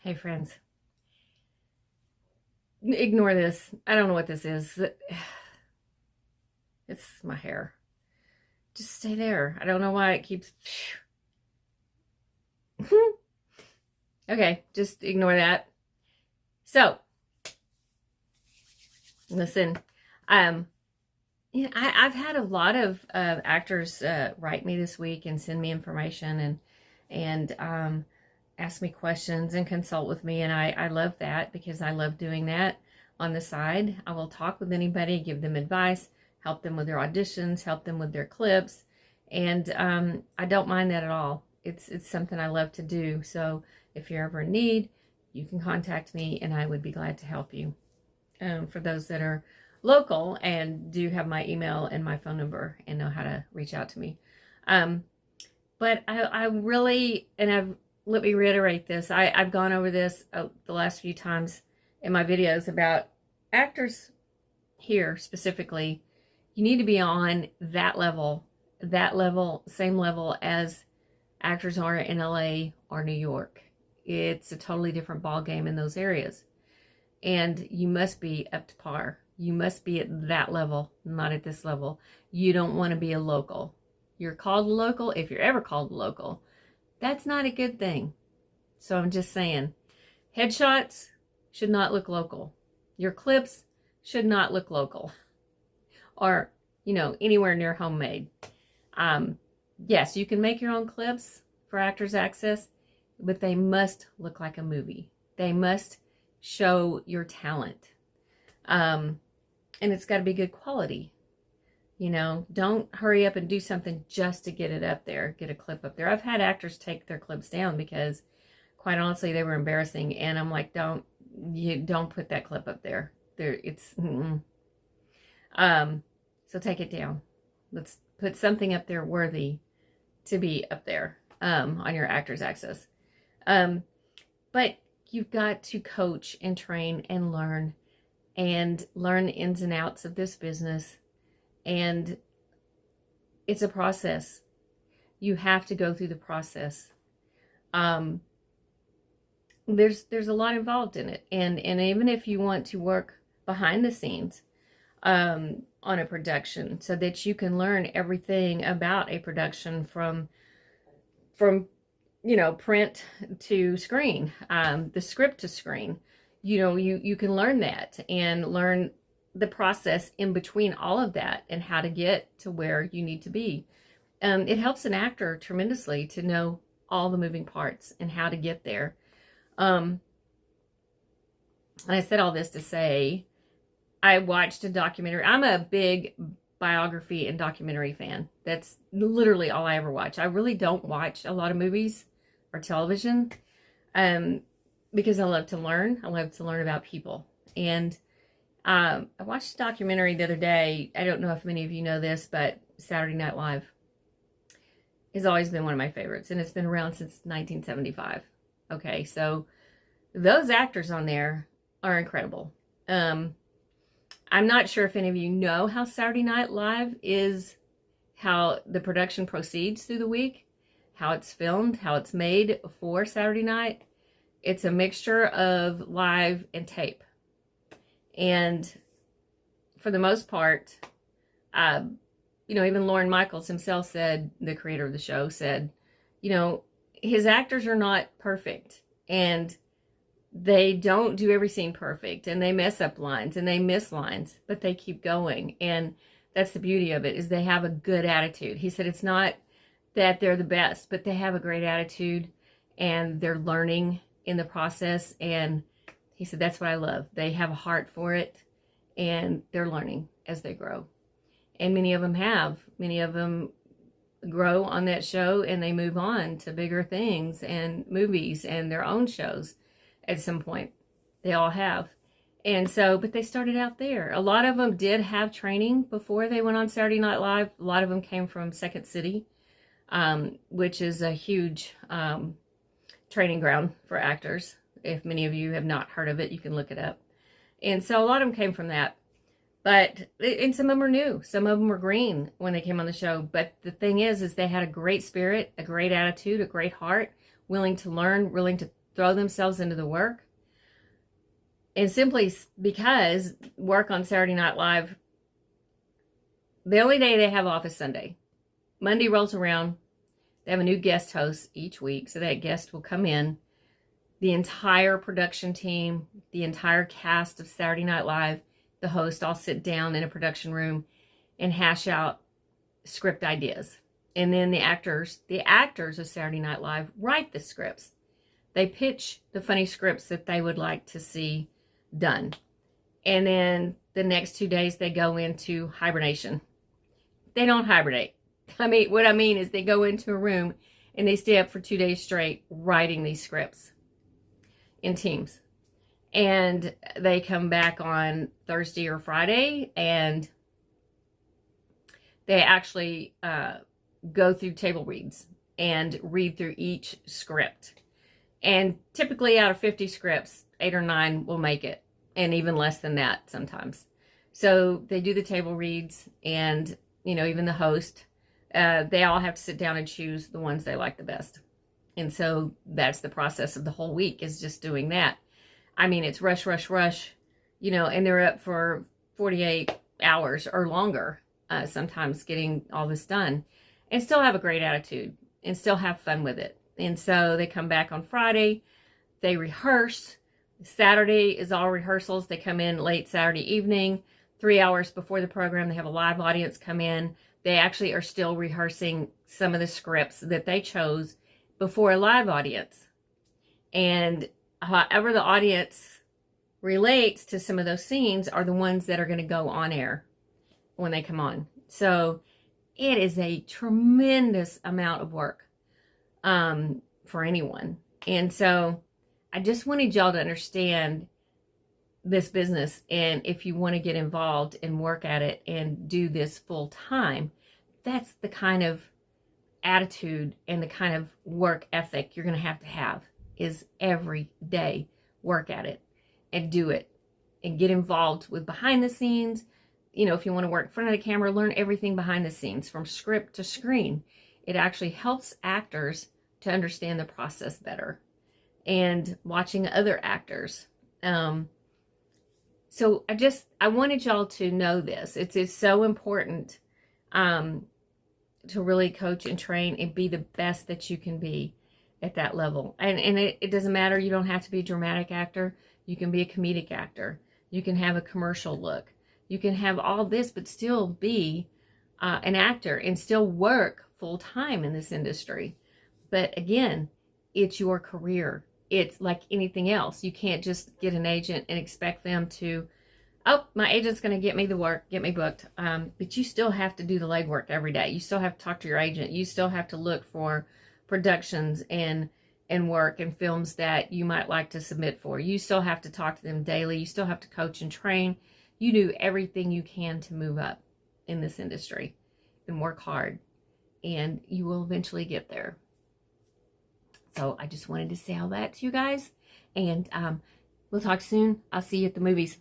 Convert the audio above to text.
Hey friends, ignore this. I don't know what this is. It's my hair. Just stay there. I don't know why it keeps. Okay, just ignore that. So, listen, I've had a lot of actors write me this week and send me information and ask me questions and consult with me, and I love that because I love doing that on the side. I will talk with anybody, give them advice, help them with their auditions, help them with their clips, and I don't mind that at all. It's something I love to do. So if you're ever in need, you can contact me, and I would be glad to help you. For those that are local and do have my email and my phone number and know how to reach out to me. But I really, let me reiterate this. I've gone over this the last few times in my videos about actors here specifically. You need to be on that level, same level as actors are in LA or New York. It's a totally different ball game in those areas. And you must be up to par. You must be at that level, not at this level. You don't want to be a local. You're called a local, if you're ever called a local. That's not a good thing. So I'm just saying, headshots should not look local. Your clips should not look local. Or, anywhere near homemade. Yes, you can make your own clips for Actors Access, but they must look like a movie. They must show your talent. And it's got to be good quality. Don't hurry up and do something just to get it up there, get a clip up there. I've had actors take their clips down because, quite honestly, they were embarrassing. And I'm like, don't put that clip up there. So take it down. Let's put something up there worthy to be up there on your Actors Access. But you've got to coach and train and learn the ins and outs of this business. And it's a process. You have to go through the process. There's a lot involved in it. And even if you want to work behind the scenes on a production so that you can learn everything about a production from print to screen, the script to screen. You can learn that and learn the process in between all of that and how to get to where you need to be. It helps an actor tremendously to know all the moving parts and how to get there. And I said all this to say, I watched a documentary. I'm a big biography and documentary fan. That's literally all I ever watch. I really don't watch a lot of movies or television because I love to learn. I love to learn about people. And I watched a documentary the other day. I don't know if many of you know this, but Saturday Night Live has always been one of my favorites, and it's been around since 1975. Okay, so those actors on there are incredible. I'm not sure if any of you know how Saturday Night Live is, how the production proceeds through the week, how it's filmed, how it's made for Saturday night. It's a mixture of live and tape. And for the most part, even Lorne Michaels himself said, the creator of the show said, his actors are not perfect. And they don't do every scene perfect, and they mess up lines and they miss lines, but they keep going. And that's the beauty of it, is they have a good attitude. He said it's not that they're the best, but they have a great attitude and they're learning in the process. And he said, that's what I love. They have a heart for it and they're learning as they grow. And many of them grow on that show and they move on to bigger things and movies and their own shows. At some point, they all have. And so, but they started out there. A lot of them did have training before they went on Saturday Night Live. A lot of them came from Second City, which is a huge training ground for actors. If many of you have not heard of it, you can look it up. And so a lot of them came from that. And some of them were new. Some of them were green when they came on the show. But the thing is they had a great spirit, a great attitude, a great heart, willing to learn, willing to throw themselves into the work. And simply because work on Saturday Night Live, the only day they have off is Sunday. Monday rolls around. They have a new guest host each week. So that guest will come in. The entire production team, the entire cast of Saturday Night Live, the host all sit down in a production room and hash out script ideas. And then the actors of Saturday Night Live write the scripts. They pitch the funny scripts that they would like to see done. And then the next 2 days they go into hibernation. They don't hibernate. What I mean is they go into a room and they stay up for 2 days straight writing these scripts in teams. And they come back on Thursday or Friday and they actually go through table reads and read through each script. And typically out of 50 scripts, 8 or 9 will make it, and even less than that sometimes. So they do the table reads, and even the host, they all have to sit down and choose the ones they like the best. And so that's the process of the whole week, is just doing that. It's rush, rush, rush, and they're up for 48 hours or longer, sometimes getting all this done, and still have a great attitude and still have fun with it. And so they come back on Friday, they rehearse. Saturday is all rehearsals. They come in late Saturday evening, 3 hours before the program. They have a live audience come in. They actually are still rehearsing some of the scripts that they chose before a live audience. And however the audience relates to some of those scenes are the ones that are going to go on air when they come on. So it is a tremendous amount of work for anyone. And so I just wanted y'all to understand this business. And if you want to get involved and work at it and do this full time, that's the kind of attitude and the kind of work ethic you're going to have is every day work at it and do it and get involved with behind the scenes. If you want to work in front of the camera, learn everything behind the scenes from script to screen. It actually helps actors to understand the process better, and watching other actors. So I wanted y'all to know this. It's so important to really coach and train and be the best that you can be at that level. And it doesn't matter. You don't have to be a dramatic actor. You can be a comedic actor. You can have a commercial look. You can have all this, but still be an actor and still work full time in this industry. But again, it's your career. It's like anything else. You can't just get an agent and expect them to, my agent's going to get me the work, get me booked. But you still have to do the legwork every day. You still have to talk to your agent. You still have to look for productions and work and films that you might like to submit for. You still have to talk to them daily. You still have to coach and train. You do everything you can to move up in this industry and work hard, and you will eventually get there. So I just wanted to say all that to you guys, and we'll talk soon. I'll see you at the movies.